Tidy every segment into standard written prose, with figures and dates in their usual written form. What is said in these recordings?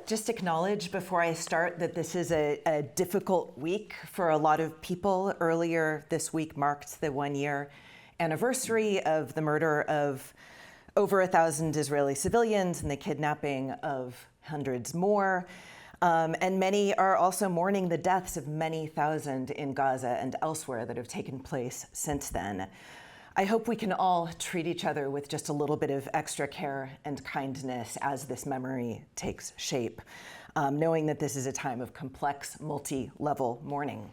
just acknowledge before I start that this is a difficult week for a lot of people. Earlier this week marked the 1-year anniversary of the murder of over 1,000 Israeli civilians and the kidnapping of hundreds more. And many are also mourning the deaths of many thousand in Gaza and elsewhere that have taken place since then. I hope we can all treat each other with just a little bit of extra care and kindness as this memory takes shape, knowing that this is a time of complex, multi-level mourning.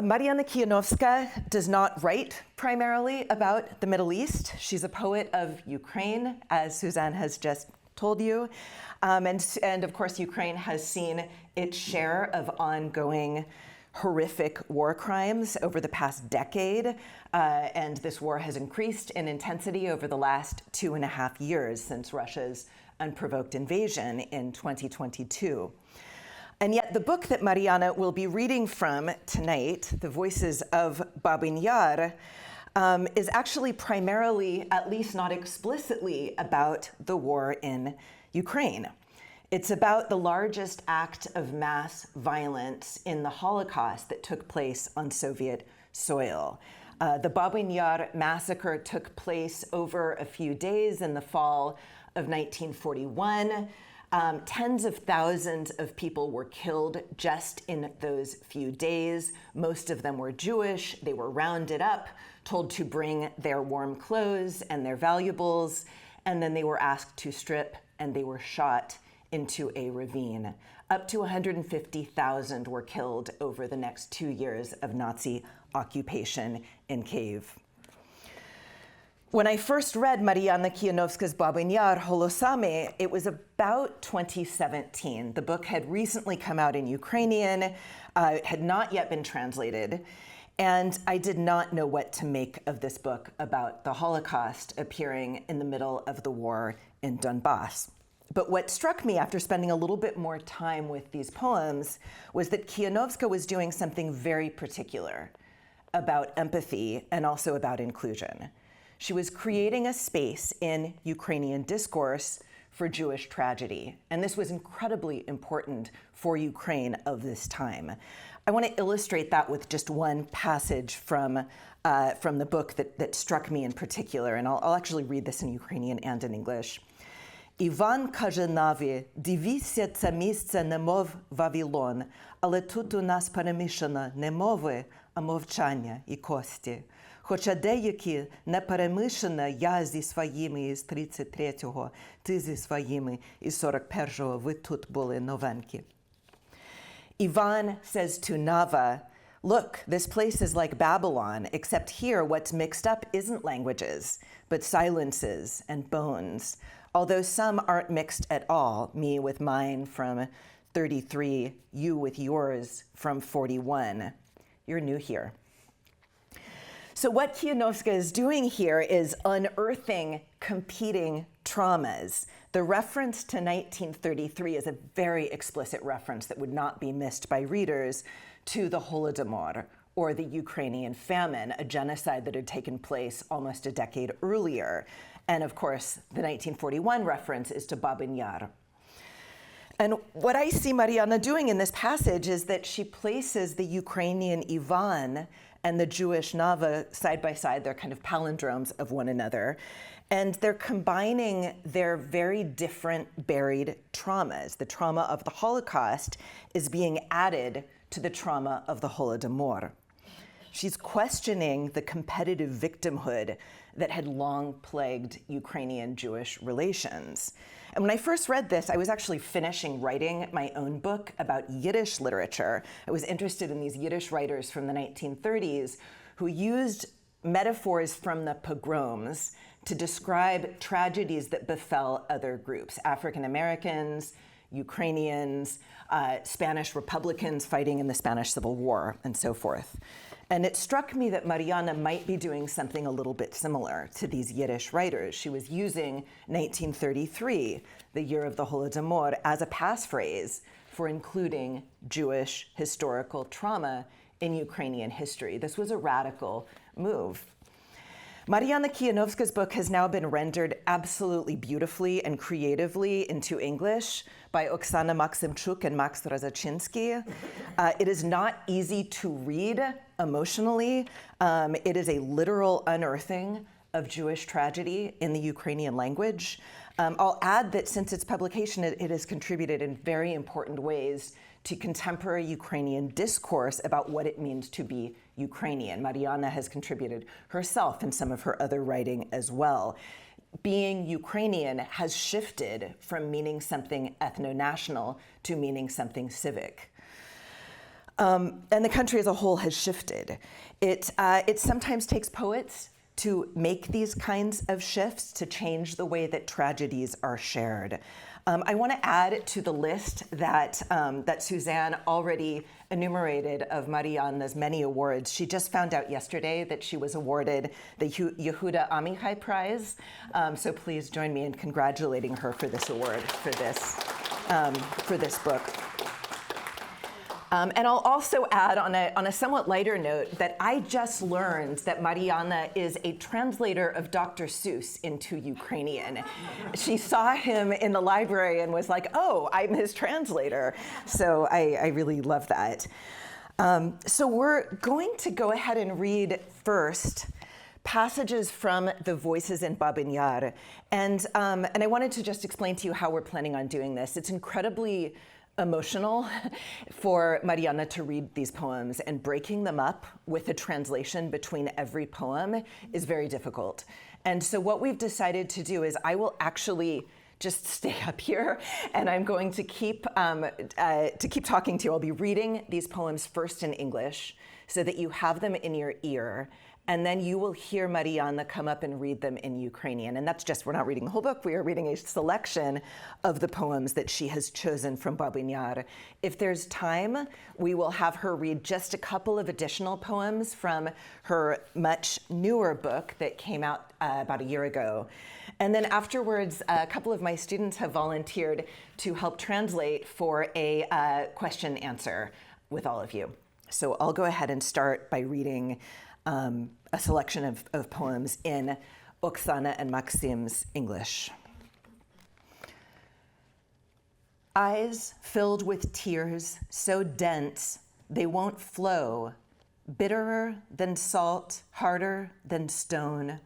Marianna Kijanowska does not write primarily about the Middle East. She's a poet of Ukraine, as Suzanne has just told you. And of course, Ukraine has seen its share of ongoing horrific war crimes over the past decade, and this war has increased in intensity over the last 2.5 years since Russia's unprovoked invasion in 2022. And yet the book that Marianna will be reading from tonight, The Voices of Babyn Yar, is actually primarily, at least not explicitly, about the war in Ukraine. It's about the largest act of mass violence in the Holocaust that took place on Soviet soil. The Babyn Yar massacre took place over a few days in the fall of 1941. Tens of thousands of people were killed just in those few days. Most of them were Jewish. They were rounded up, told to bring their warm clothes and their valuables, and then they were asked to strip, and they were shot into a ravine. Up to 150,000 were killed over the next 2 years of Nazi occupation in Kyiv. When I first read Marianna Kijanowska's Babyn Yar Holosame, it was about 2017. The book had recently come out in Ukrainian, had not yet been translated, and I did not know what to make of this book about the Holocaust appearing in the middle of the war in Donbass. But what struck me after spending a little bit more time with these poems was that Kijanowska was doing something very particular about empathy and also about inclusion. She was creating a space in Ukrainian discourse for Jewish tragedy, and this was incredibly important for Ukraine of this time. I want to illustrate that with just one passage from the book that struck me in particular, and I'll actually read this in Ukrainian and in English. Іван каже Наві, дивіться, це місце немов Вавилон, але тут у нас перемішано не мови, а мовчання і кості. Хоча деякі не перемішано, я зі своїми із 33-го, ти зі своїми із 41-го, ви тут були новенькі. Ivan says to Nava, look, this place is like Babylon, except here what's mixed up isn't languages, but silences and bones. Although some aren't mixed at all, me with mine from 33, you with yours from 41. You're new here. So what Kijanowska is doing here is unearthing competing traumas. The reference to 1933 is a very explicit reference that would not be missed by readers to the Holodomor, or the Ukrainian famine, a genocide that had taken place almost a decade earlier. And of course, the 1941 reference is to Babyn Yar. And what I see Marianna doing in this passage is that she places the Ukrainian Ivan and the Jewish Nava side by side. They're kind of palindromes of one another. And they're combining their very different buried traumas. The trauma of the Holocaust is being added to the trauma of the Holodomor. She's questioning the competitive victimhood that had long plagued Ukrainian Jewish relations. And when I first read this, I was actually finishing writing my own book about Yiddish literature. I was interested in these Yiddish writers from the 1930s who used metaphors from the pogroms to describe tragedies that befell other groups, African Americans, Ukrainians, Spanish Republicans fighting in the Spanish Civil War, and so forth. And it struck me that Marianna might be doing something a little bit similar to these Yiddish writers. She was using 1933, the year of the Holodomor, as a passphrase for including Jewish historical trauma in Ukrainian history. This was a radical move. Marianna Kijanowska's book has now been rendered absolutely beautifully and creatively into English by Oksana Maksimchuk and Max Rozachinsky. It is not easy to read emotionally. It is a literal unearthing of Jewish tragedy in the Ukrainian language. I'll add that since its publication, it has contributed in very important ways to contemporary Ukrainian discourse about what it means to be Ukrainian. Marianna has contributed herself in some of her other writing as well. Being Ukrainian has shifted from meaning something ethno-national to meaning something civic. And the country as a whole has shifted. It sometimes takes poets to make these kinds of shifts, to change the way that tragedies are shared. I want to add to the list that Suzanne already enumerated of Marianna's many awards. She just found out yesterday that she was awarded the Yehuda Amichai Prize. So please join me in congratulating her for this award, for this book. And I'll also add on a somewhat lighter note that I just learned that Marianna is a translator of Dr. Seuss into Ukrainian. She saw him in the library and was like, oh, I'm his translator. So I really love that. So we're going to go ahead and read first passages from the Voices in Babyn Yar. And I wanted to just explain to you how we're planning on doing this. It's incredibly emotional for Marianna to read these poems, and breaking them up with a translation between every poem is very difficult. And so what we've decided to do is I will actually just stay up here, and I'm going to keep talking to you. I'll be reading these poems first in English so that you have them in your ear, and then you will hear Marianna come up and read them in Ukrainian. And that's just, we're not reading the whole book, we are reading a selection of the poems that she has chosen from Babyn Yar. If there's time, we will have her read just a couple of additional poems from her much newer book that came out about a year ago. And then afterwards, a couple of my students have volunteered to help translate for a question answer with all of you. So I'll go ahead and start by reading a selection of poems in Oksana and Maxim's English. Eyes filled with tears so dense they won't flow, bitterer than salt, harder than stone.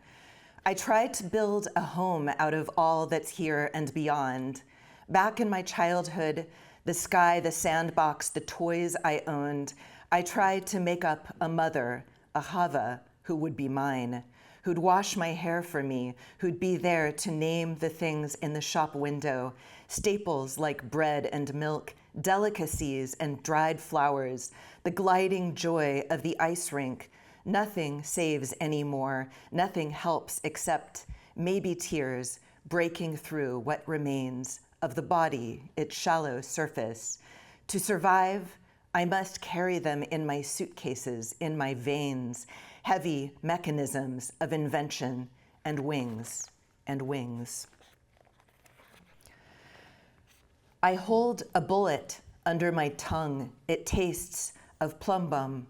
I tried to build a home out of all that's here and beyond. Back in my childhood, the sky, the sandbox, the toys I owned, I tried to make up a mother, a Hava, who would be mine, who'd wash my hair for me, who'd be there to name the things in the shop window, staples like bread and milk, delicacies and dried flowers, the gliding joy of the ice rink. Nothing saves anymore, nothing helps except maybe tears breaking through what remains of the body, its shallow surface. To survive, I must carry them in my suitcases, in my veins, heavy mechanisms of invention and wings and wings. I hold a bullet under my tongue. It tastes of plumbum,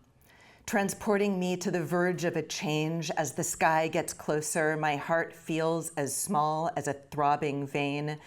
transporting me to the verge of a change. As the sky gets closer, my heart feels as small as a throbbing vein,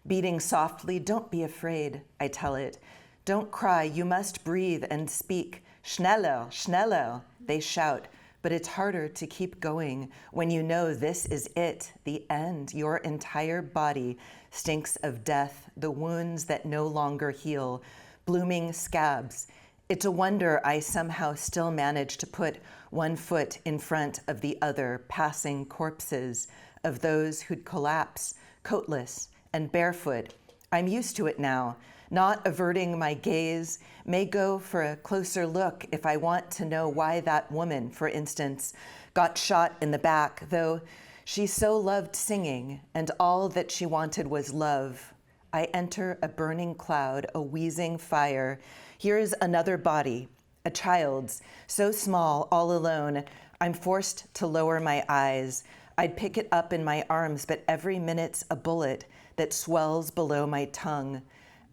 beating softly. Don't be afraid, I tell it. Don't cry, you must breathe and speak. Schneller, schneller, they shout. But it's harder to keep going when you know this is it, the end. Your entire body stinks of death, the wounds that no longer heal, blooming scabs. It's a wonder I somehow still manage to put one foot in front of the other, passing corpses of those who'd collapse, coatless and barefoot. I'm used to it now. Not averting my gaze, may go for a closer look if I want to know why that woman, for instance, got shot in the back, though she so loved singing and all that she wanted was love. I enter a burning cloud, a wheezing fire. Here's another body, a child's, so small, all alone. I'm forced to lower my eyes. I'd pick it up in my arms, but every minute's a bullet that swells below my tongue.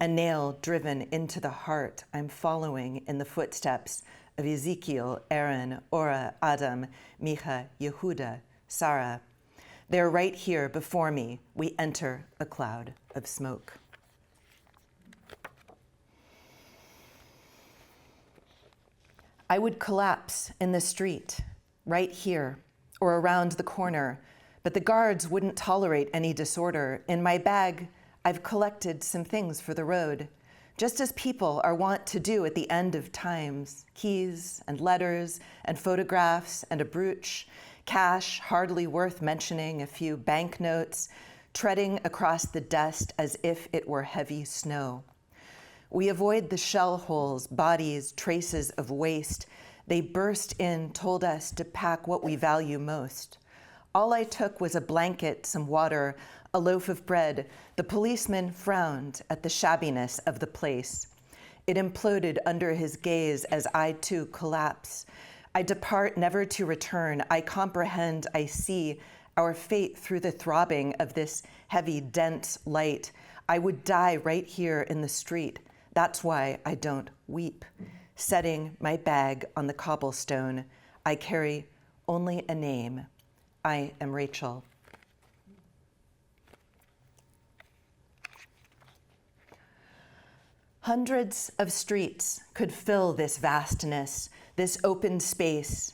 A nail driven into the heart. I'm following in the footsteps of Ezekiel, Aaron, Ora, Adam, Micha, Yehuda, Sarah. They're right here before me. We enter a cloud of smoke. I would collapse in the street, right here, or around the corner, but the guards wouldn't tolerate any disorder. In my bag, I've collected some things for the road, just as people are wont to do at the end of times: keys and letters and photographs and a brooch, cash hardly worth mentioning, a few banknotes, treading across the dust as if it were heavy snow. We avoid the shell holes, bodies, traces of waste. They burst in, told us to pack what we value most. All I took was a blanket, some water, a loaf of bread. The policeman frowned at the shabbiness of the place. It imploded under his gaze as I too collapse. I depart never to return. I comprehend, I see our fate through the throbbing of this heavy, dense light. I would die right here in the street. That's why I don't weep. Setting my bag on the cobblestone, I carry only a name. I am Rachel. Hundreds of streets could fill this vastness, this open space.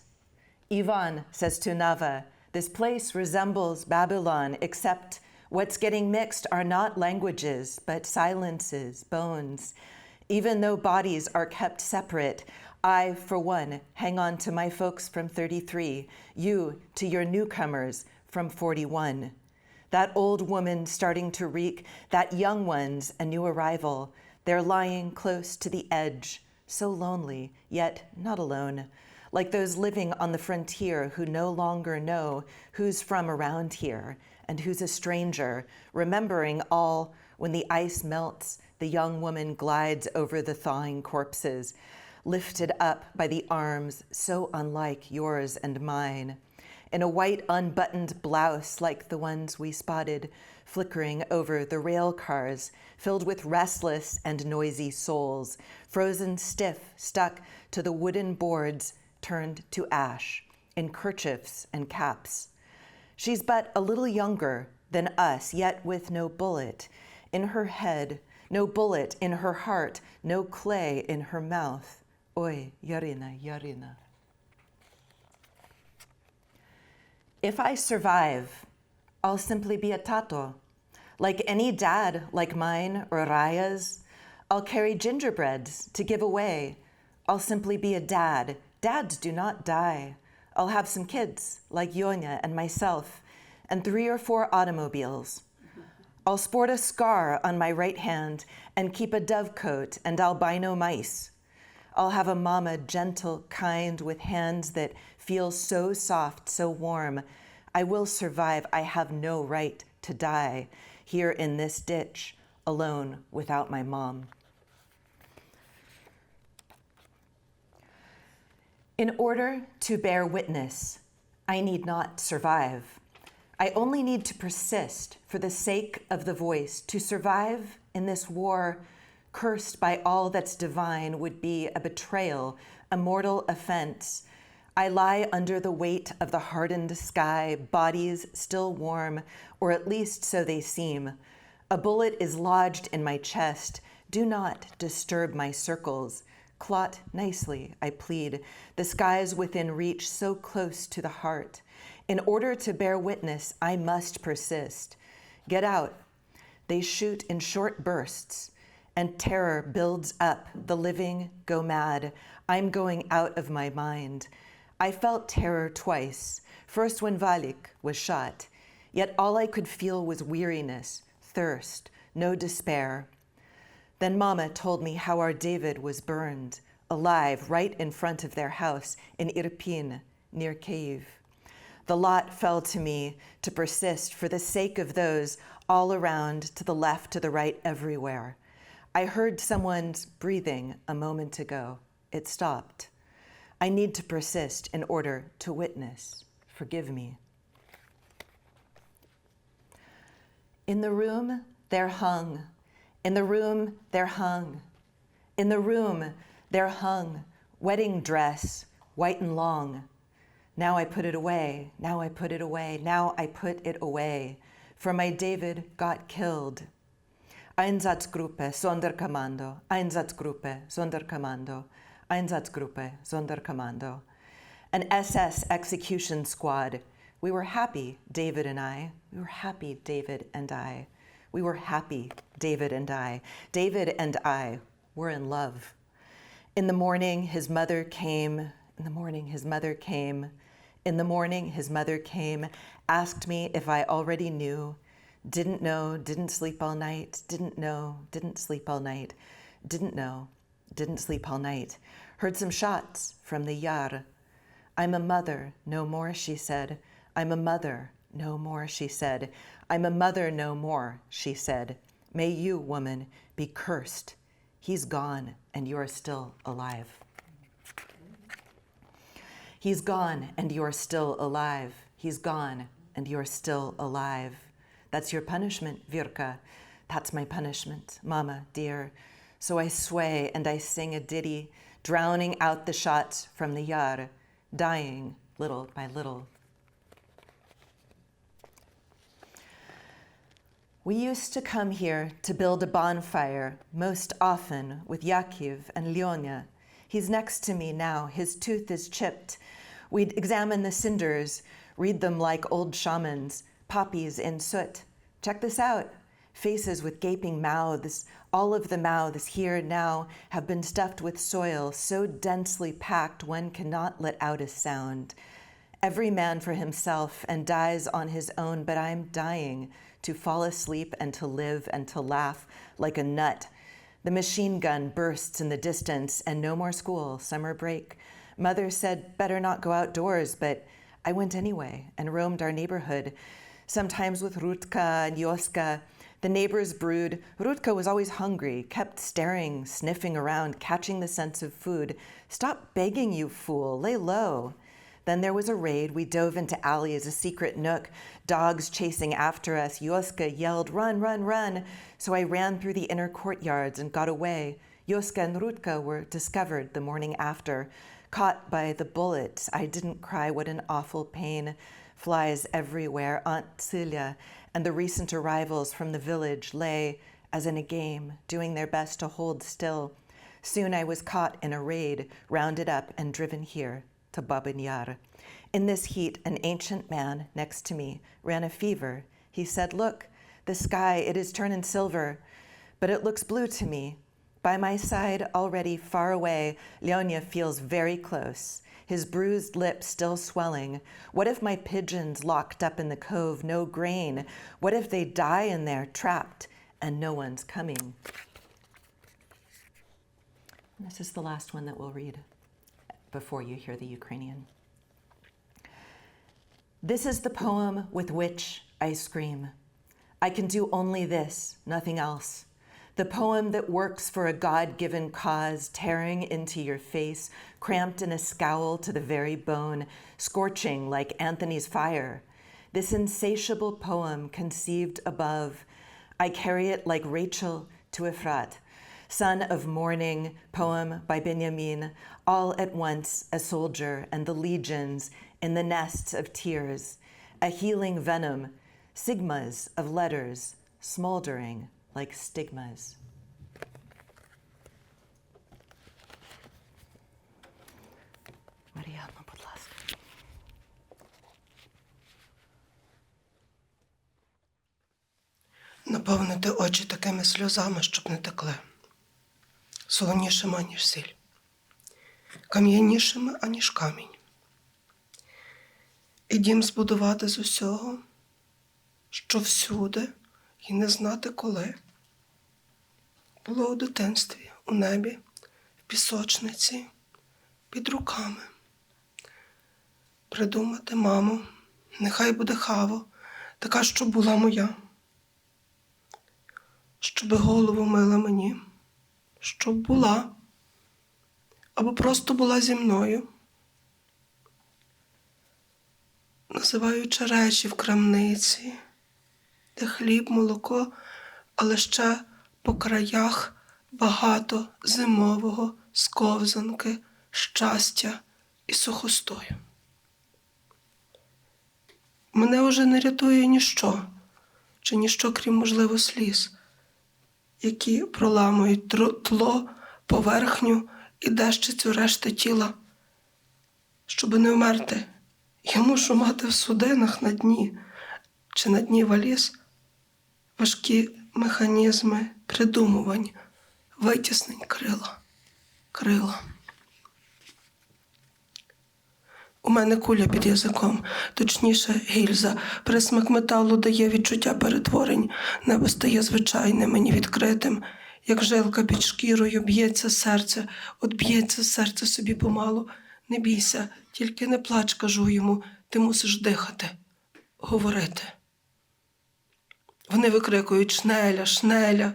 Ivan says to Nava, this place resembles Babylon, except what's getting mixed are not languages, but silences, bones. Even though bodies are kept separate, I, for one, hang on to my folks from 33, you to your newcomers from 41. That old woman starting to reek, that young one's a new arrival. They're lying close to the edge, so lonely, yet not alone, like those living on the frontier who no longer know who's from around here and who's a stranger, remembering all when the ice melts, the young woman glides over the thawing corpses, lifted up by the arms so unlike yours and mine, in a white unbuttoned blouse like the ones we spotted flickering over the rail cars, filled with restless and noisy souls, frozen stiff, stuck to the wooden boards turned to ash, in kerchiefs and caps. She's but a little younger than us, yet with no bullet in her head, no bullet in her heart, no clay in her mouth. Oi, Yarina, Yarina. If I survive, I'll simply be a tato. Like any dad like mine or Raya's, I'll carry gingerbreads to give away. I'll simply be a dad. Dads do not die. I'll have some kids like Yonya and myself, and 3 or 4 automobiles. I'll sport a scar on my right hand and keep a dovecoat and albino mice. I'll have a mama gentle, kind, with hands that feel so soft, so warm. I will survive. I have no right to die here in this ditch, alone without my mom. In order to bear witness, I need not survive. I only need to persist for the sake of the voice. To survive in this war, cursed by all that's divine, would be a betrayal, a mortal offense. I lie under the weight of the hardened sky, bodies still warm, or at least so they seem. A bullet is lodged in my chest. Do not disturb my circles. Clot nicely, I plead. The skies within reach, so close to the heart. In order to bear witness, I must persist. Get out. They shoot in short bursts, and terror builds up. The living go mad. I'm going out of my mind. I felt terror twice. First when Valik was shot. Yet all I could feel was weariness, thirst, no despair. Then Mama told me how our David was burned, alive, right in front of their house in Irpin, near Kyiv. The lot fell to me to persist for the sake of those all around, to the left, to the right, everywhere. I heard someone's breathing a moment ago. It stopped. I need to persist in order to witness. Forgive me. In the room, they're hung. In the room, they're hung. In the room, they're hung. Wedding dress, white and long. Now I put it away, now I put it away, now I put it away, for my David got killed. Einsatzgruppe, Sonderkommando, Einsatzgruppe, Sonderkommando, Einsatzgruppe, Sonderkommando. An SS execution squad. We were happy, David and I. We were happy, David and I. We were happy, David and I. David and I were in love. In the morning, his mother came. In the morning, his mother came. In the morning, his mother came, asked me if I already knew. Didn't know, didn't sleep all night. Didn't know, didn't sleep all night. Didn't know, didn't sleep all night. Heard some shots from the Yar. I'm a mother, no more, she said. I'm a mother, no more, she said. I'm a mother, no more, she said. May you, woman, be cursed. He's gone, and you're still alive. He's gone, and you're still alive. He's gone, and you're still alive. That's your punishment, Virka. That's my punishment, Mama, dear. So I sway and I sing a ditty, drowning out the shots from the Yar, dying little by little. We used to come here to build a bonfire, most often with Yakiv and Lyonya. He's next to me now. His tooth is chipped. We'd examine the cinders, read them like old shamans, poppies in soot. Check this out. Faces with gaping mouths. All of the mouths here now have been stuffed with soil so densely packed one cannot let out a sound. Every man for himself and dies on his own, but I'm dying to fall asleep and to live and to laugh like a nut. The machine gun bursts in the distance and no more school, summer break. Mother said better not go outdoors, but I went anyway and roamed our neighborhood, sometimes with Rutka and Yoska. The neighbors brewed. Rutka was always hungry, kept staring, sniffing around, catching the sense of food. Stop begging, you fool, lay low. Then there was a raid. We dove into alleys, a secret nook, dogs chasing after us. Yoska yelled, run, run, run. So I ran through the inner courtyards and got away. Yoska and Rutka were discovered the morning after, caught by the bullets. I didn't cry, what an awful pain. Flies everywhere. Aunt Celia and the recent arrivals from the village lay, as in a game, doing their best to hold still. Soon I was caught in a raid, rounded up and driven here to Babyn Yar. In this heat, an ancient man next to me ran a fever. He said, look, the sky, it is turning silver, but it looks blue to me. By my side, already far away, Lyonya feels very close, his bruised lips still swelling. What if my pigeons locked up in the cove, no grain? What if they die in there, trapped, and no one's coming? And this is the last one that we'll read before you hear the Ukrainian. This is the poem with which I scream. I can do only this, nothing else. The poem that works for a God-given cause, tearing into your face, cramped in a scowl to the very bone, scorching like Anthony's fire. This insatiable poem conceived above, I carry it like Rachel to Efrat, son of morning, poem by Benjamin, all at once a soldier and the legions in the nests of tears, a healing venom, sigmas of letters, smoldering like stigmas. Мар'яна, будь ласка. Наповнити очі такими сльозами, щоб не текли, солонішими, аніж сіль, кам'янішими, аніж камінь. І дім збудувати з усього, що всюди, і не знати коли. Було у дитинстві, у небі, в пісочниці, під руками. Придумати, мамо, нехай буде хаво, така, що була моя. Щоби голову мила мені, щоб була, або просто була зі мною. Називаючи речі в крамниці, де хліб, молоко, але ще по краях багато зимового сковзанки, щастя і сухостою. Мене уже не рятує ніщо, чи ніщо, крім, можливо, сліз, які проламують тло, поверхню і дещицю решти тіла. Щоби не вмерти, я мушу мати в судинах на дні чи на дні валіз важкі механізми придумувань, витіснень крила. У мене куля під язиком, точніше гільза. Присмак металу дає відчуття перетворень. Небо стає звичайним, мені відкритим. Як жилка під шкірою б'ється серце. От б'ється серце собі помалу. Не бійся, тільки не плач, кажу йому. Ти мусиш дихати, говорити. Вони викрикують «Шнеля, шнеля!»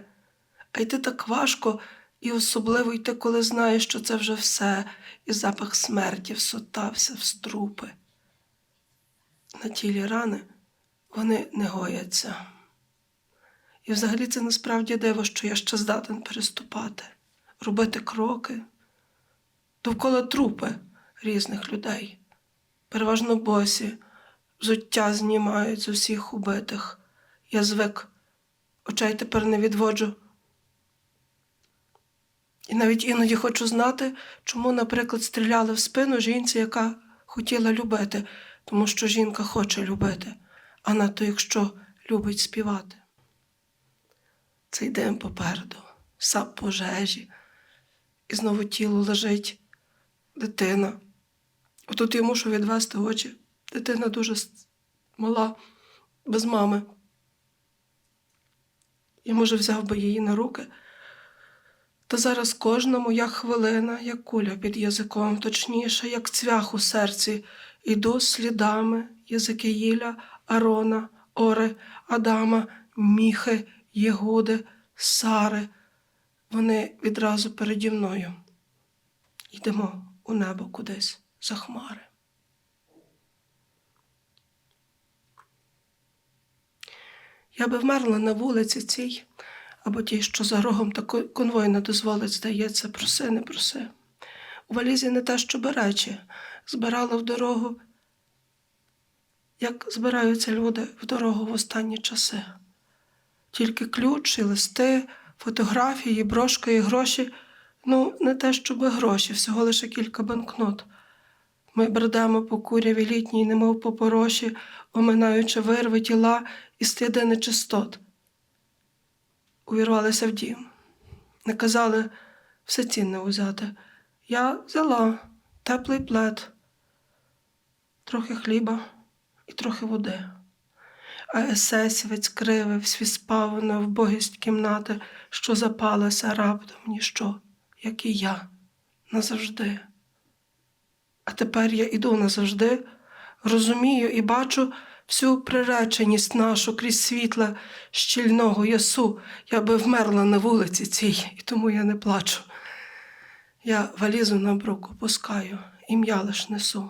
А йти так важко, і особливо йти, коли знаєш, що це вже все, і запах смерті всотався в струпи. На тілі рани вони не гояться. І взагалі це насправді диво, що я ще здатен переступати, робити кроки. Довкола трупи різних людей. Переважно босі, взуття знімають з усіх убитих. Я звик, очей тепер не відводжу. І навіть іноді хочу знати, чому, наприклад, стріляли в спину жінці, яка хотіла любити, тому що жінка хоче любити, а надто якщо любить співати. Цей дим попереду, сап пожежі, і знову тіло лежить дитина. Отут я мушу відвести очі. Дитина дуже мала, без мами. Я, може, взяв би її на руки. Та зараз кожна моя хвилина, як куля під язиком, точніше, як цвях у серці, іду слідами Єзекіїля, Арона, Ори, Адама, Міхи, Єгуди, Сари. Вони відразу переді мною. Йдемо у небо кудись за хмари. Я би вмерла на вулиці цій, або тій, що за рогом, та конвой не дозволить, здається, проси, не проси. У валізі не те, що речі, збирала в дорогу, як збираються люди в дорогу в останні часи. Тільки ключ і листи, фотографії, брошки і гроші, не те, щоб гроші, всього лише кілька банкнот. Ми бредемо по куряві літній, немов по пороші, оминаючи вирви, тіла і сліди нечистот. Увірвалися в дім. Не казали все цінне узяти. Я взяла теплий плед, трохи хліба і трохи води. А есесівець кривив свій спавано вбогість кімнати, що запалася раптом ніщо, як і я, назавжди. А тепер я іду назавжди, розумію і бачу всю приреченість нашу крізь світла щільного ясу. Я би вмерла на вулиці цій, і тому я не плачу. Я валізу на брук опускаю, ім'я лиш несу.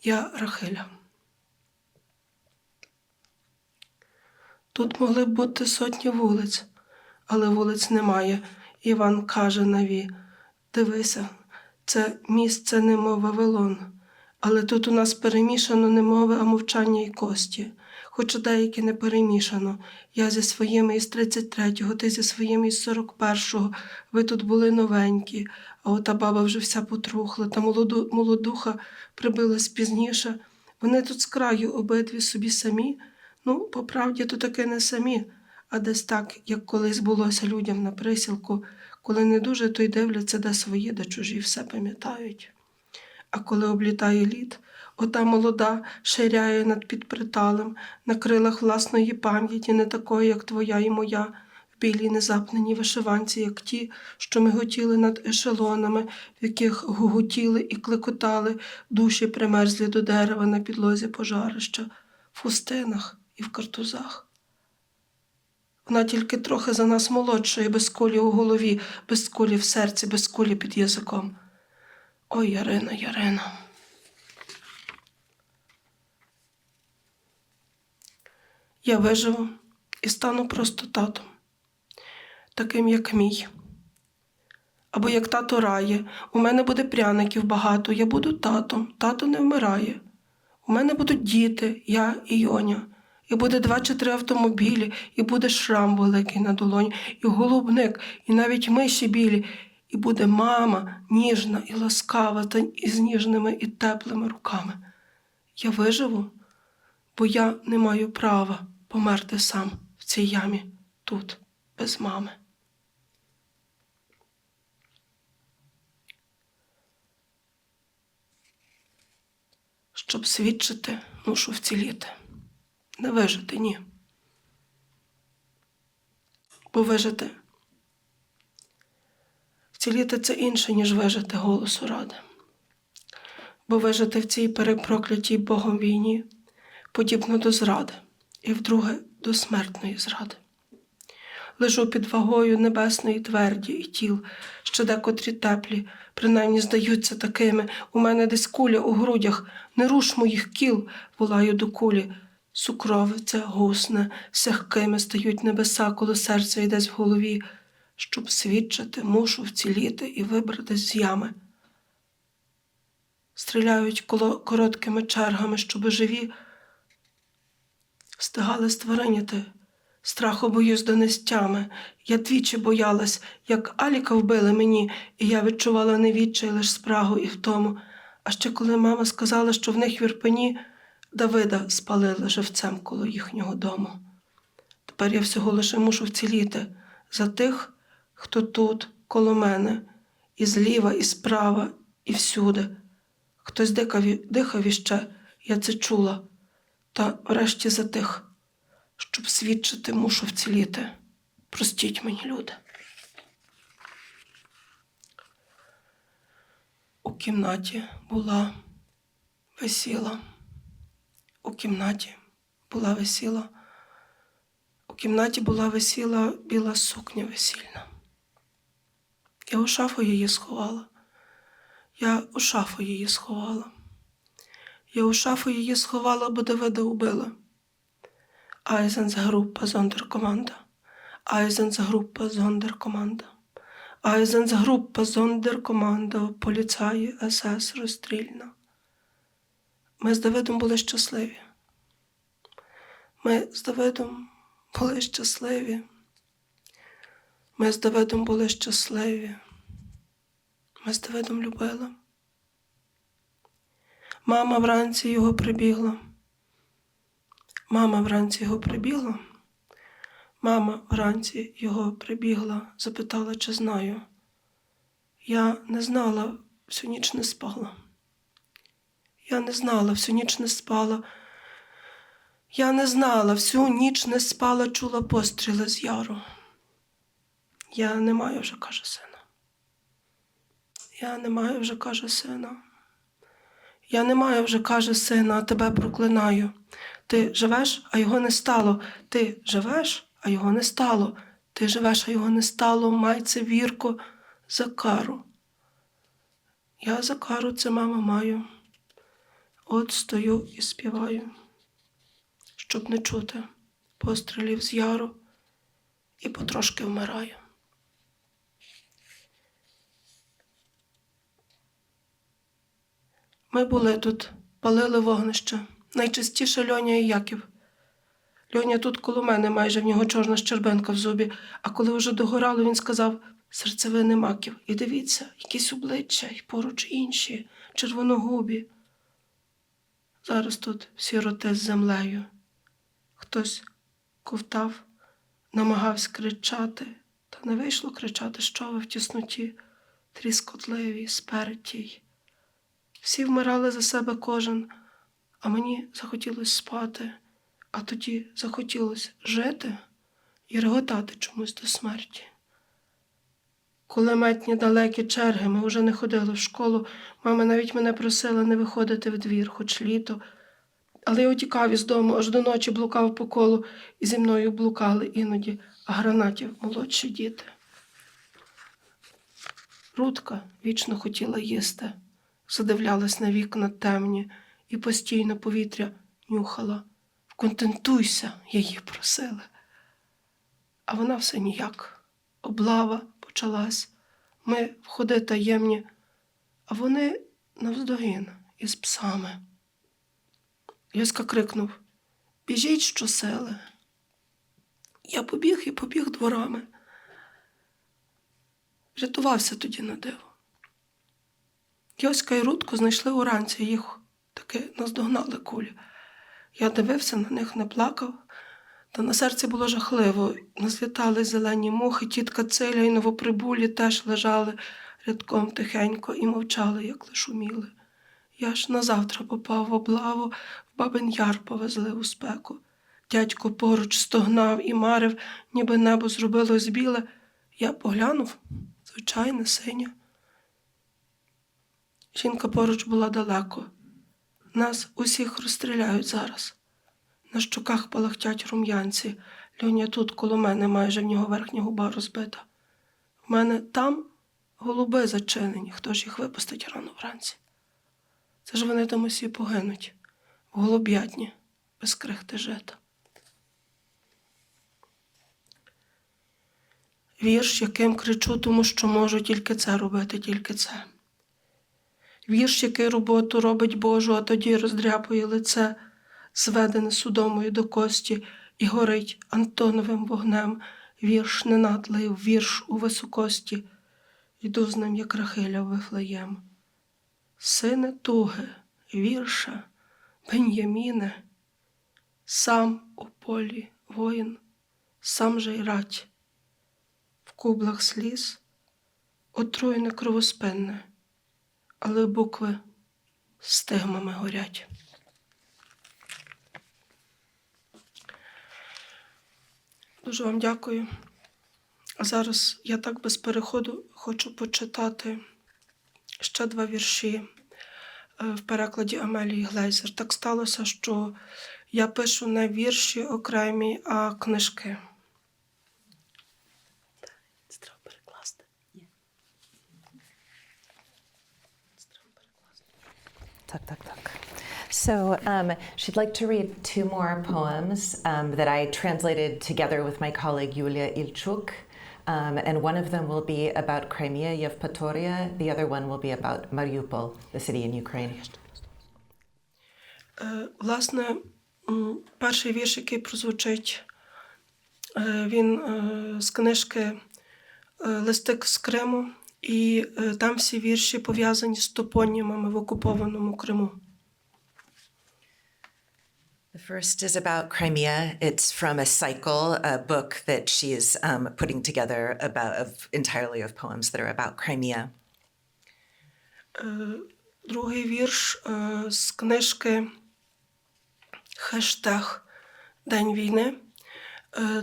Я Рахиля. Тут могли б бути сотні вулиць, але вулиць немає. Іван каже Наві: дивися, це місце немов Вавилон, але тут у нас перемішано не мови, а мовчання й кості. Хоча деякі не перемішано. Я зі своїми із 33-го, ти зі своїми із 41-го. Ви тут були новенькі, а ота баба вже вся потрухла, та молодуха прибилась пізніше. Вони тут з краю обидві собі самі. По правді, то таки не самі, а десь так, як колись булося людям на присілку, коли не дуже, то й дивляться, де свої, де чужі, все пам'ятають. А коли облітає лід, ота молода ширяє над підприталем, на крилах власної пам'яті, не такої, як твоя і моя, в білій незапненій вишиванці, як ті, що миготіли над ешелонами, в яких гуготіли і клекотали душі примерзлі до дерева на підлозі пожарища, в хустинах і в картузах. Вона тільки трохи за нас молодша і без кулі у голові, без кулі в серці, без кулі під язиком. Ой, Ярина, Ярина. Я виживу і стану просто татом, таким, як мій. Або як тато Рає. У мене буде пряників багато, я буду татом, тато не вмирає. У мене будуть діти, я і Йоня. І буде 2 чи 3 автомобілі, і буде шрам великий на долоні, і голубник, і навіть миші білі. І буде мама ніжна і ласкава, та із ніжними і теплими руками. Я виживу, бо я не маю права померти сам в цій ямі, тут, без мами. Щоб свідчити, мушу вціліти. Не вижити, ні. Бо вижити. Вціліти – це інше, ніж вижити голосу ради. Бо вижити в цій перепроклятій Богом війні подібно до зради, і вдруге до смертної зради. Лежу під вагою небесної тверді і тіл, що декотрі теплі, принаймні здаються такими. У мене десь куля у грудях, не руш моїх кіл, волаю до кулі. Сукровиця гусне, сягкими стають небеса, коло серця і десь в голові. Щоб свідчити, мушу вціліти і вибратись з ями. Стріляють короткими чергами, щоби живі встигали створеніти. Страху боюсь до нестями. Я двічі боялась, як Аліка вбили мені, і я відчувала не відчай, лиш спрагу і втому. А ще коли мама сказала, що в них в Ірпені Давида спалили живцем коло їхнього дому. Тепер я всього лише мушу вціліти за тих, хто тут, коло мене, і зліва, і справа, і всюди. Хтось дихав іще, я це чула, та врешті затих. Щоб свідчити, мушу вціліти. Простіть мені, люди. У кімнаті була весіла. У кімнаті була весіла біла сукня весільна. Я у шафу її сховала. Бо Давида убила. Айзенсгруппа Зондеркоманда. Айзенсгруппа Зондеркоманда, поліцаї, СС, розстрільна. Ми з Давидом були щасливі. Ми з Давидом любили. Мама вранці його прибігла. Запитала, чи знаю. Я не знала, всю ніч не спала. Чула постріли з яру. Я не маю вже, каже сина. Я не маю вже, каже сина, а тебе проклинаю. Ти живеш, а його не стало. Ти живеш, а його не стало. Ти живеш, а його не стало. Май це, Вірко, за кару. Я за кару це, мама, маю. От стою і співаю, щоб не чути пострілів з яру, і потрошки вмираю. Ми були тут, палили вогнище. Найчастіше Льоня і Яків. Льоня тут коло мене, майже в нього чорна щербинка в зубі, а коли вже догорало, він сказав: серцевини маків. І дивіться, якісь обличчя, і поруч інші, червоногубі. Зараз тут всі роти з землею. Хтось ковтав, намагався кричати, та не вийшло кричати, що ви в тісноті, тріскотливі, спертій. Всі вмирали за себе кожен, а мені захотілося спати, а тоді захотілося жити і реготати чомусь до смерті. Кулеметні далекі черги, ми вже не ходили в школу, мама навіть мене просила не виходити в двір, хоч літо. Але я утікав із дому, аж до ночі блукав по колу, і зі мною блукали іноді, а гранатів молодші діти. Рудка вічно хотіла їсти, задивлялась на вікна темні і постійно повітря нюхала. «Вконтентуйся», її просили. А вона все ніяк. Облава почалась. Ми в ходи таємні, а вони навздогін із псами. Йоська крикнув: «Біжіть щосили!» Я побіг і побіг дворами. Врятувався тоді на диво. Йоська і Рудку знайшли уранці, їх таки наздогнали кулі. Я дивився на них, не плакав, та на серці було жахливо. Назлітали зелені мухи, тітка Циля і новоприбулі теж лежали рядком тихенько і мовчали, як лиш уміли. Я ж назавтра попав в облаву, в Бабин Яр повезли у спеку. Дядько поруч стогнав і марив, ніби небо зробилось біле. Я поглянув, звичайне, синє. Жінка поруч була далеко. Нас усіх розстріляють зараз. На щоках палахтять рум'янці. Льоня тут коло мене, майже в нього верхня губа розбита. В мене там голуби зачинені, хто ж їх випустить рано вранці. Це ж вони там усі погинуть, в голуб'ятні, без крихти жита. Вірш, яким кричу, тому що можу тільки це робити, тільки це. Вірш, який роботу робить Божу, а тоді роздряпує лице, зведене судомою до кості, і горить Антоновим вогнем. Вірш ненадлив, вірш у високості, йду з ним, як Рахиля в Вифлеєм. Сине туги, вірша, Бен'яміне, сам у полі воїн, сам же й рать, в кублах сліз, отруєне кровоспинне, але букви стигмами горять. Дуже вам дякую. А зараз я так без переходу хочу почитати ще 2 вірші в перекладі Амелії Глейзер. Так сталося, що я пишу не вірші окремі, а книжки. Це треба перекласти. Так. So she'd like to read 2 more poems that I translated together with my colleague Yulia Ilchuk. And one of them will be about Crimea, Yevpatoria. The other one will be about Mariupol, the city in Ukraine. Власне, перший вірш, який прозвучить, він з книжки «Листик з Криму», і там всі вірші пов'язані з топонімами в окупованому Криму. The first is about Crimea. It's from a cycle, a book that she is putting together entirely of poems that are about Crimea. Другий вірш з книжки «Хештег День війни».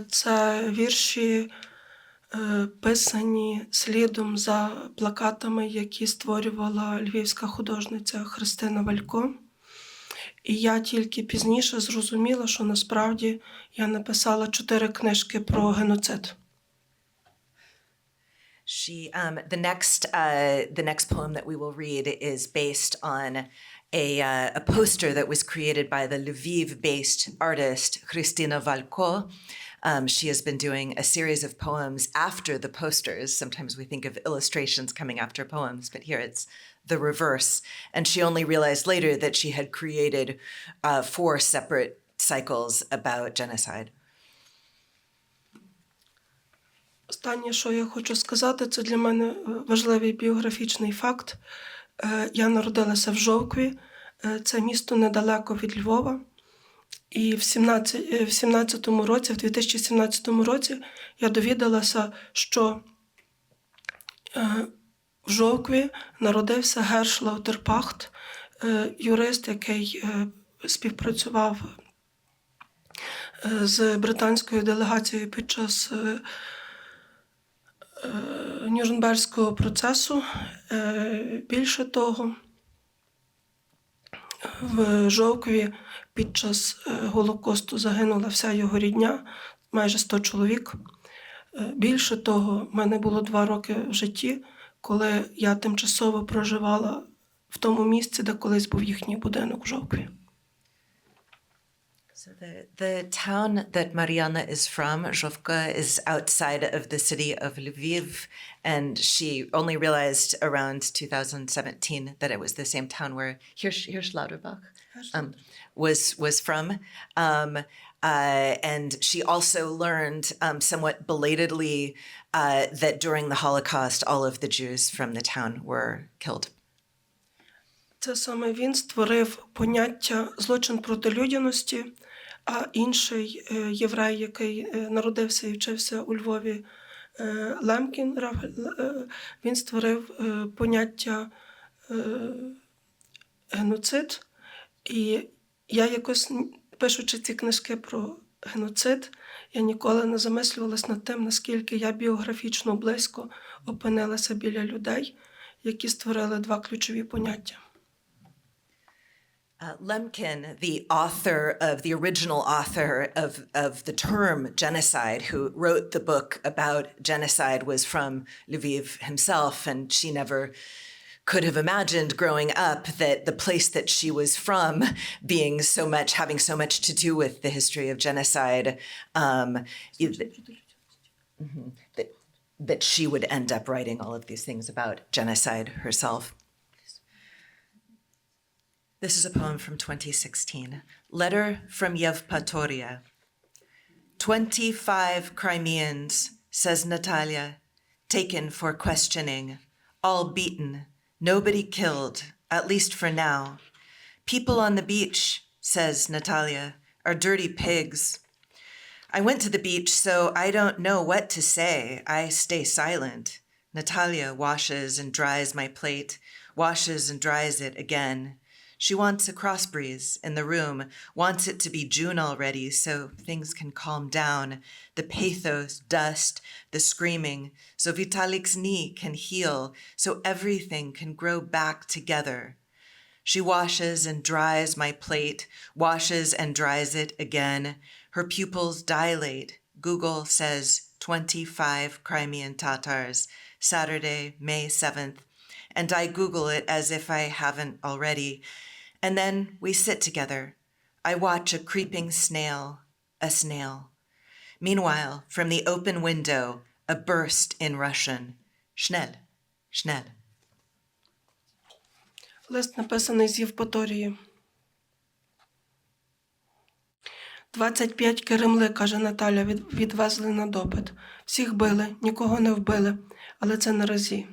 Це вірші, писані слідом за плакатами, які створювала львівська художниця Христина Валько. І я тільки пізніше зрозуміла, що насправді я написала 4 книжки про геноцид. The next poem that we will read is based on a poster that was created by the Lviv-based artist Christina Valko. She has been doing a series of poems after the posters. Sometimes we think of illustrations coming after poems, but here it's the reverse. And she only realized later that she had created 4 separate cycles about genocide. Останнє, що я хочу сказати, це для мене важливий біографічний факт. Я народилася в Жовкві, це місто недалеко від Львова. І в 2017 році я довідалася, що в Жовкві народився Герш Лаутерпахт, юрист, який співпрацював з британською делегацією під час Нюрнберзького процесу. Більше того, в Жовкві під час Голокосту загинула вся його рідня, майже 100 чоловік. Більше того, в мене було 2 роки в житті, коли я тимчасово проживала в тому місці, де колись був їхній будинок в Жовкві. So the town that Mariana is from, Zhovka, is outside of the city of Lviv, and she only realized around 2017 that it was the same town where Hirsch Lauterbach, was from. And she also learned somewhat belatedly that during the Holocaust, all of the Jews from the town were killed. Це саме він створив поняття злочин проти людяності, а інший єврей, який народився і вчився у Львові, Лемкін, він створив поняття геноцид. І я якось, пишучи ці книжки про геноцид, я ніколи не замислювалась над тим, наскільки я біографічно близько опинилася біля людей, які створили два ключові поняття. Lemkin, the original author of the term genocide, who wrote the book about genocide, was from Lviv himself, and she never could have imagined growing up that the place that she was from having so much to do with the history of genocide, that she would end up writing all of these things about genocide herself. This is a poem from 2016. Letter from Yevpatoria. 25 Crimeans, says Natalia, taken for questioning, all beaten, nobody killed, at least for now. People on the beach, says Natalia, are dirty pigs. I went to the beach, so I don't know what to say. I stay silent. Natalia washes and dries my plate, washes and dries it again. She wants a cross breeze in the room, wants it to be June already so things can calm down, the pathos, dust, the screaming, so Vitalik's knee can heal, so everything can grow back together. She washes and dries my plate, washes and dries it again. Her pupils dilate. Google says 25 Crimean Tatars, Saturday, May 7th. And I Google it as if I haven't already. And then we sit together. I watch a creeping snail, a snail. Meanwhile, from the open window, a burst in Russian. Schnell, schnell. Лист написаний з Євпаторії. 25 Керемли, каже Наталя, відвезли на допит. Всіх били, нікого не вбили, але це на разі.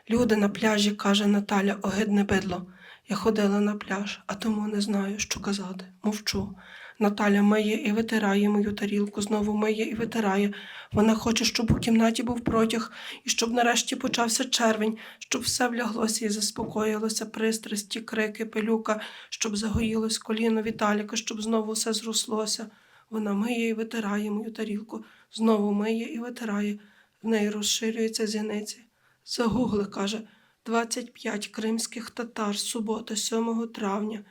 Люди на пляжі, каже Наталя, огидне бидло. Я ходила на пляж, а тому не знаю, що казати. Мовчу. Наталя миє і витирає мою тарілку, знову миє і витирає. Вона хоче, щоб у кімнаті був протяг, і щоб нарешті почався червень, щоб все вляглося і заспокоїлося, пристрасті, крики, пилюка, щоб загоїлось коліно Віталіка, щоб знову все зрослося. Вона миє і витирає мою тарілку, знову миє і витирає. В неї розширюються зіниці. Загугли, каже, 25 кримських татар, субота, 7 травня.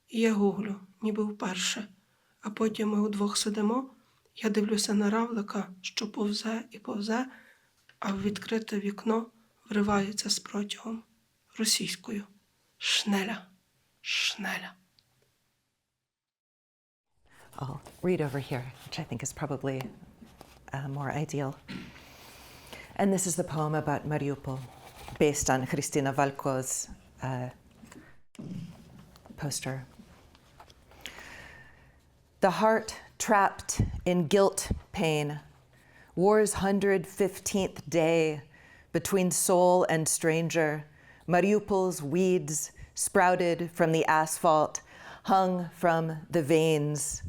І я гуглю, ніби вперше. А потім ми удвох сидимо, я дивлюся на равлика, що повзе і повзе, а в відкрите вікно вривається з протягом російською. Шнеля, шнеля. I'll read over here, which I think is probably more ideal. And this is the poem about Mariupol, based on Christina Valko's poster. The heart trapped in guilt pain, war's 115th day, between soul and stranger, Mariupol's weeds sprouted from the asphalt, hung from the veins.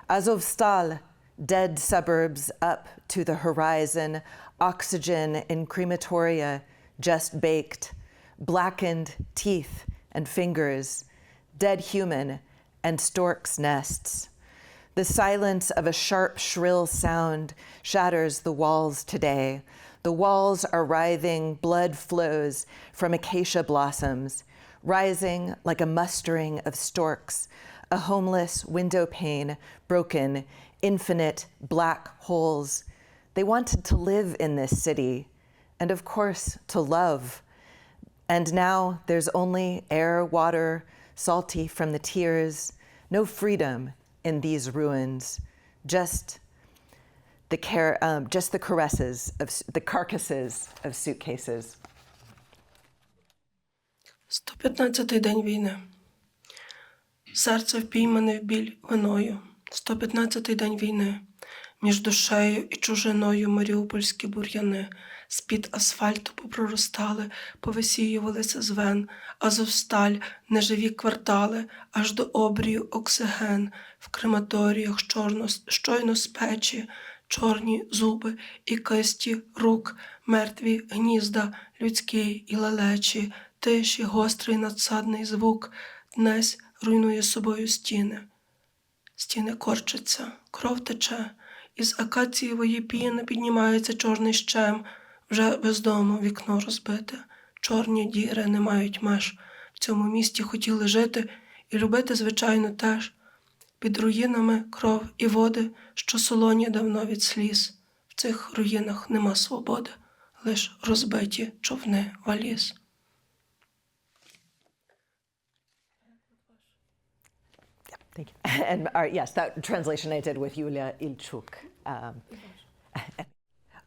Azovstal, dead suburbs up to the horizon, oxygen in crematoria, just baked, blackened teeth and fingers, dead human and storks' nests. The silence of a sharp, shrill sound shatters the walls today. The walls are writhing, blood flows from acacia blossoms, rising like a mustering of storks, a homeless window pane broken, infinite black holes. They wanted to live in this city, and of course, to love. And now there's only air, water, salty from the tears, no freedom in these ruins, just the caresses of the carcasses of suitcases. 115-й день війни. Серце впіймане в біль виною. 115-й день війни. Між душею і чужиною маріупольські бур'яни. З-під асфальту попроростали, повисіювалися з вен, Азовсталь, неживі квартали, аж до обрію оксиген. В крематоріях щойно з печі, чорні зуби і кисті рук, мертві гнізда, людські і лелечі, тиші, гострий надсадний звук, днесь руйнує собою стіни. Стіни корчаться, кров тече, із акацієвої піни піднімається чорний щем, вже без дому вікно розбите, чорні діри не мають меж. В цьому місті хотіли жити і любити, звичайно, теж. Під руїнами кров і води, що солоні давно від сліз. В цих руїнах нема свободи, лиш розбиті човни валіз. Thank you. And yes, that translation I did with Yulia Ilchuk.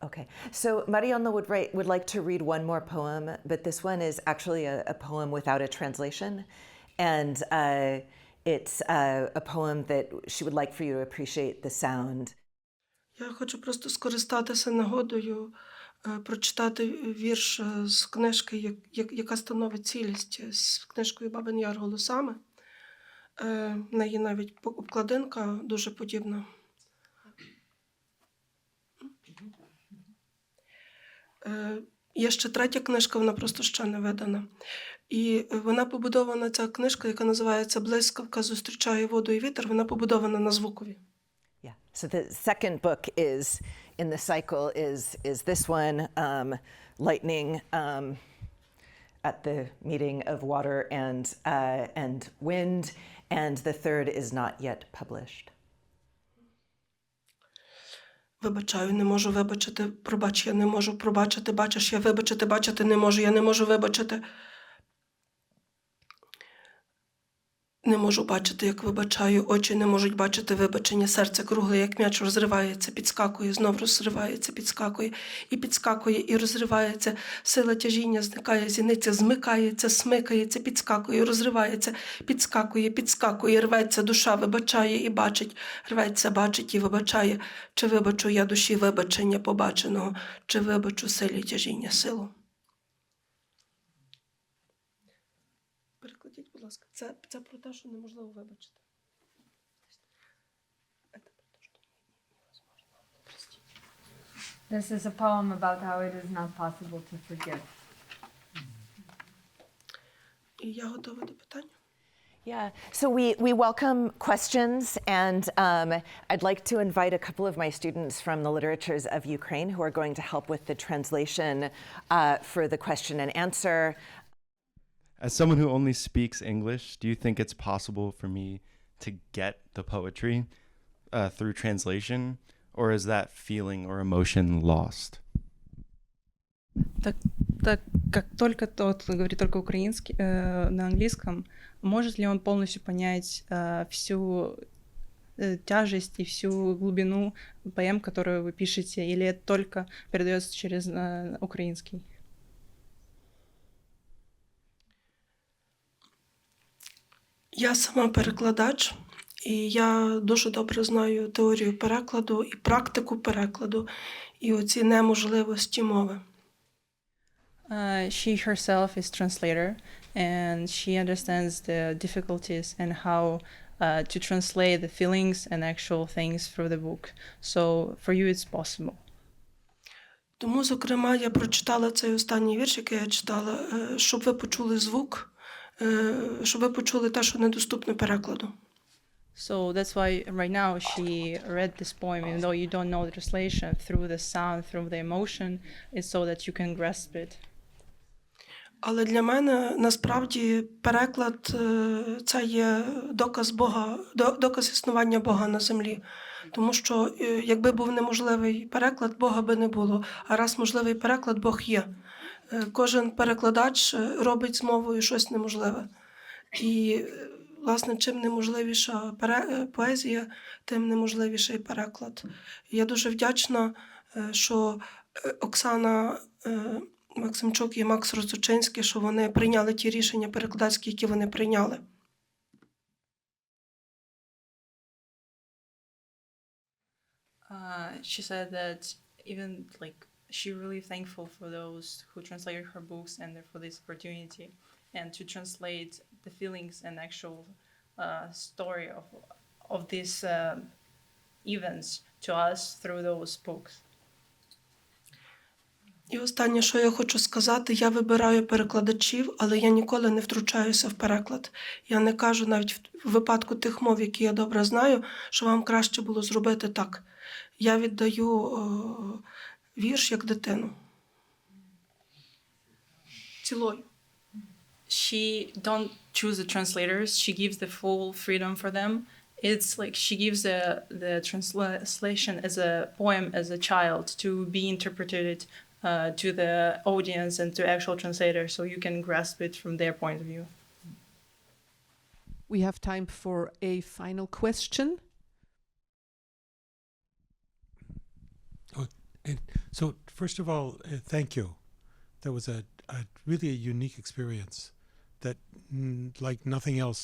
Okay, so Marianna would like to read one more poem, but this one is actually a poem without a translation. And it's a poem that she would like for you to appreciate the sound. Я хочу просто скористатися нагодою, прочитати вірш з книжки, яка становить цілість, з книжкою «Бабин Яр голосами». В неї навіть обкладинка дуже подібна. Є ще третя книжка, вона просто ще не видана. І вона побудована, ця книжка, яка називається «Блискавка зустрічає воду і вітер», вона побудована на звукові. Yeah. So the second book is in the cycle is this one, lightning at the meeting of water and wind, and the third is not yet published. Вибачаю, не можу вибачити, пробач, я не можу пробачити, бачиш, я вибачити, бачити не можу, я не можу вибачити. Не можу бачити, як вибачаю, очі не можуть бачити вибачення, серце кругле, як м'яч, розривається, підскакує, знов розривається, підскакує, і розривається, сила тяжіння зникає, зіниця змикається, смикається, підскакує, розривається, підскакує, рветься, душа вибачає і бачить, рветься, бачить і вибачає, чи вибачу я душі вибачення побаченого, чи вибачу силі тяжіння силу. Перекладіть, будь ласка. Це про те, що неможливо вибачити. This is a poem about how it is not possible to forgive. І я готова до питання. Yeah, so we welcome questions, and I'd like to invite a couple of my students from the literatures of Ukraine who are going to help with the translation for the question and answer. As someone who only speaks English, do you think it's possible for me to get the poetry through translation, or is that feeling or emotion lost? Так как только тот говорит только украинский, на английском, может ли он полностью понять всю тяжесть и всю глубину поэм, которую вы пишете, или это только передается через украинский? Я сама перекладач, і я дуже добре знаю теорію перекладу і практику перекладу, і оці неможливості мови. She herself is translator, and she understands the difficulties and how to translate the feelings and actual things through the book. So for you it's possible. Тому, зокрема, я прочитала цей останній вірш, який я читала, щоб ви почули звук, щоб ви почули те, що недоступне перекладу. So that's why right now she read this poem, even though you don't know the translation, through the sound, through the emotion, it's so that you can grasp it. Але для мене, насправді, переклад – це є доказ Бога, доказ існування Бога на землі. Тому що, якби був неможливий переклад, Бога би не було. А раз можливий переклад, Бог є. Кожен перекладач робить з мовою щось неможливе. І, власне, чим неможливіша поезія, тим неможливіший переклад. Я дуже вдячна, що Оксана Максимчук і Макс Розучинський, що вони прийняли ті рішення перекладацькі, які вони прийняли. She said that even like she really thankful for those who translated her books and for this opportunity and to translate the feelings and actual story of these events to us through those books. І останнє, що я хочу сказати, я вибираю перекладачів, але я ніколи не втручаюся в переклад. Я не кажу навіть в випадку тих мов, які я добре знаю, що вам краще було зробити так. Я віддаю вірш як дитину. Цілою. She don't choose the translators. She gives the full freedom for them. It's like she gives the translation as a poem as a child to be interpreted to the audience and to actual translators, so you can grasp it from their point of view. We have time for a final question. So, first of all, thank you. That was a really a unique experience that, like nothing else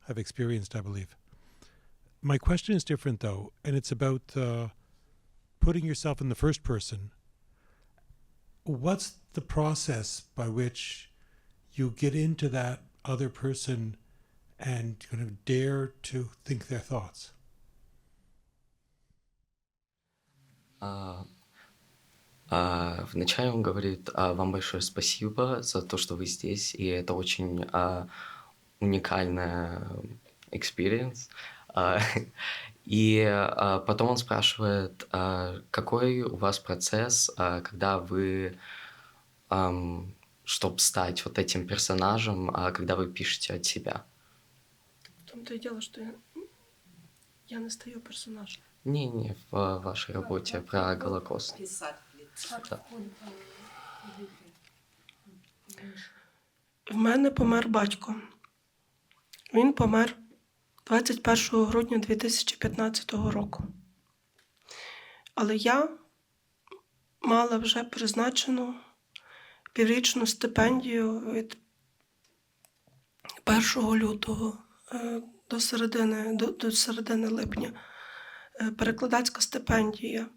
I've experienced, I believe. My question is different, though, and it's about putting yourself in the first person. What's the process by which you get into that other person and kind of dare to think their thoughts? Вначале он говорит вам большое спасибо за то, что вы здесь, и это очень уникальная experience. И потом он спрашивает, какой у вас процесс, когда вы, чтобы стать вот этим персонажем, когда вы пишете от себя? В тому-то і діло, що я не стаю персонажем. Не в вашей работе про Голокост. Да. В мене помер батько. Він помер 21 грудня 2015 року. Але я мала вже призначену піврічну стипендію від 1 лютого до середини липня. Перекладацька стипендія.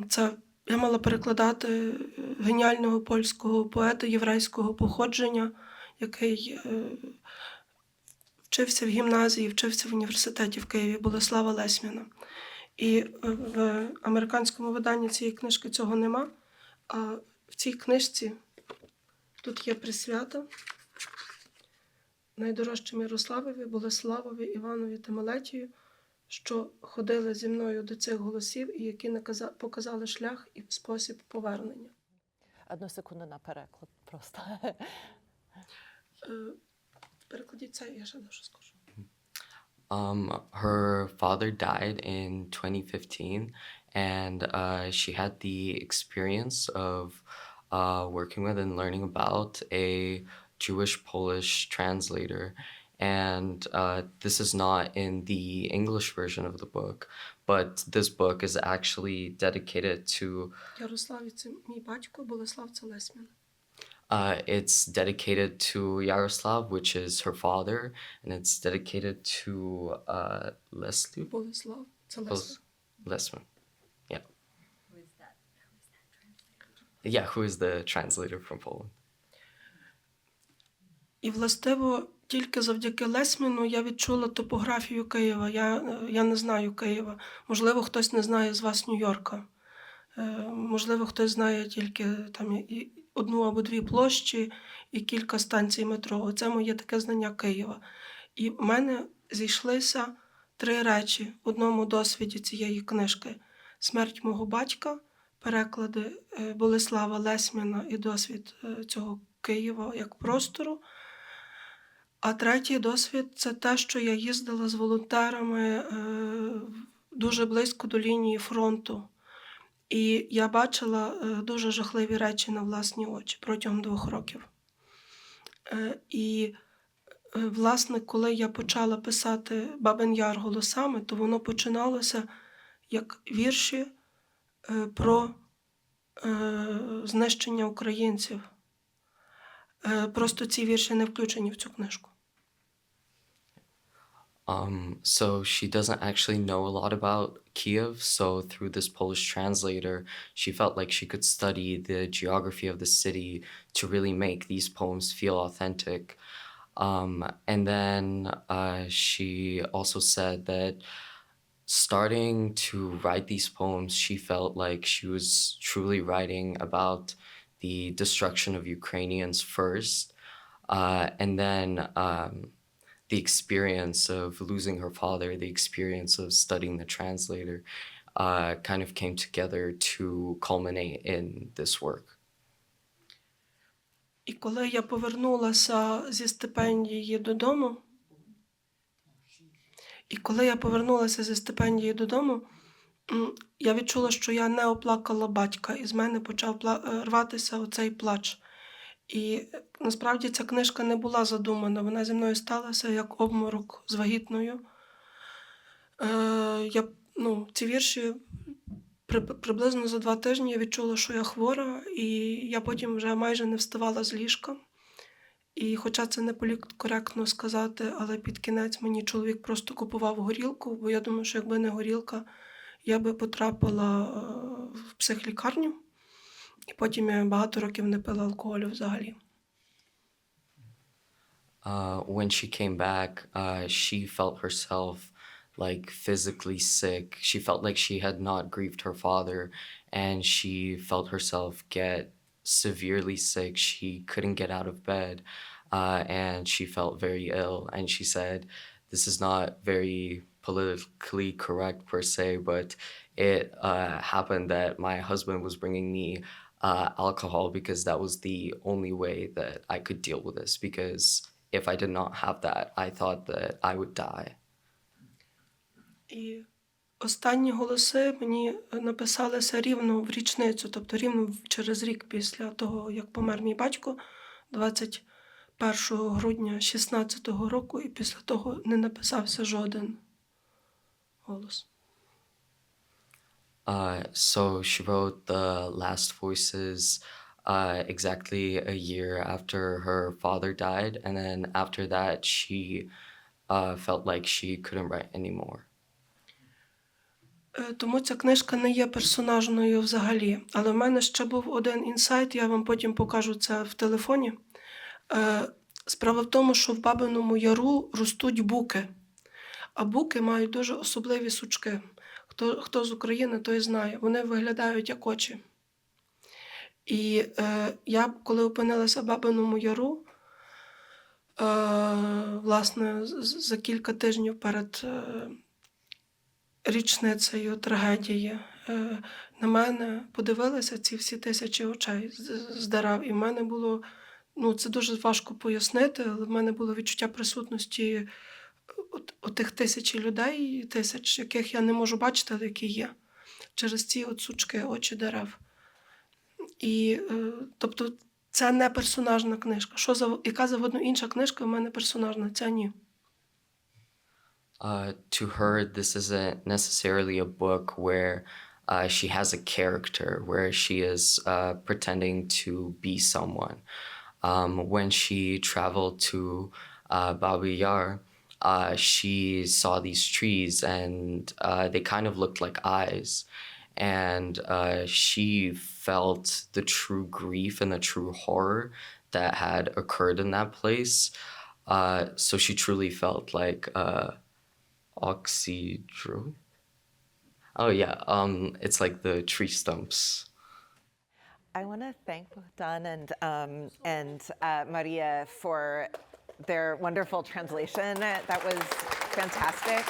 Це я мала перекладати геніального польського поета єврейського походження, який вчився в гімназії, вчився в університеті в Києві, Болеслава Лесьміна. І в американському виданні цієї книжки цього нема, а в цій книжці тут є присвята найдорожчим Ярославові, Болеславові, Іванові та Мелетію, що ходили зі мною до цих голосів і які показали шлях і спосіб повернення. Одну секунду на переклад просто. Перекладіть це, я ще дещо скажу. Her father died in 2015, and she had the experience of working with and learning about a Jewish-Polish translator. And this is not in the English version of the book, but this book is actually dedicated to... Ярослав – це мій батько, Болеслав – це Лесьмін. It's dedicated to Yaroslav, which is her father, and it's dedicated to Leslie? Болеслав – це Лесьмін. Lesman, yeah. Who is that translator? Yeah, who is the translator from Poland? І, властиво, тільки завдяки Лесьміну я відчула топографію Києва. Я не знаю Києва. Можливо, хтось не знає з вас Нью-Йорка. Можливо, хтось знає тільки там одну або дві площі і кілька станцій метро. Оце моє таке знання Києва. І в мене зійшлися 3 речі в одному досвіді цієї книжки. Смерть мого батька, переклади Болеслава Лесьміна і досвід цього Києва як простору. А третій досвід – це те, що я їздила з волонтерами дуже близько до лінії фронту. І я бачила дуже жахливі речі на власні очі протягом 2 років. І, власне, коли я почала писати «Бабин Яр» голосами, то воно починалося як вірші про знищення українців. Просто ці вірші не включені в цю книжку. So she doesn't actually know a lot about Kiev. So through this Polish translator, she felt like she could study the geography of the city to really make these poems feel authentic. And then she also said that starting to write these poems, she felt like she was truly writing about the destruction of Ukrainians first, and then the experience of losing her father, the experience of studying the translator, kind of came together to culminate in this work. І коли я повернулася зі стипендії додому, я відчула, що я не оплакала батька, і з мене почав рватися оцей плач. І насправді ця книжка не була задумана, вона зі мною сталася як обморок з вагітною. Ці вірші приблизно за 2 тижні я відчула, що я хвора, і я потім вже майже не вставала з ліжка. І хоча це не політкоректно сказати, але під кінець мені чоловік просто купував горілку, бо я думаю, що якби не горілка, я би потрапила в психлікарню. І потім я багато років не пила алкоголю взагалі. When she came back, she felt herself like physically sick. She felt like she had not grieved her father, and she felt herself get severely sick. She couldn't get out of bed, and she felt very ill. And she said, this is not very politically correct per se, but it happened that my husband was bringing me alcohol because that was the only way that I could deal with this, because if I did not have that, I thought that I would die. І останні голоси мені написалися рівно в річницю, тобто рівно через рік після того, як помер мій батько, 21 грудня 16-го року, і після того не написався жоден голос. So she wrote the last voices exactly a year after her father died, and then after that she felt like she couldn't write anymore. Тому ця книжка не є персонажною взагалі. Але в мене ще був один інсайт, я вам потім покажу це в телефоні. Справа в тому, що в Бабиному Яру ростуть буки. А буки мають дуже особливі сучки. Хто з України, той знає. Вони виглядають як очі. І я, коли опинилася в Бабиному Яру, власне, за кілька тижнів перед річницею трагедії, на мене подивилися ці всі тисячі очей з дерев. І в мене було, це дуже важко пояснити, але в мене було відчуття присутності отих тисячі людей, тисяч, яких я не можу бачити, але які є, через ці сучки, очі дерев. І, тобто, це не персонажна книжка. Яка завгодно інша книжка в мене персонажна, ця ні. To her, this isn't necessarily a book where she has a character, where she is pretending to be someone. When she traveled to Babi Yar, she saw these trees, and they kind of looked like eyes. And she felt the true grief and the true horror that had occurred in that place. So she truly felt like oxydrome. Oh yeah, it's like the tree stumps. I want to thank Bogdan and Maria for their wonderful translation. That was fantastic.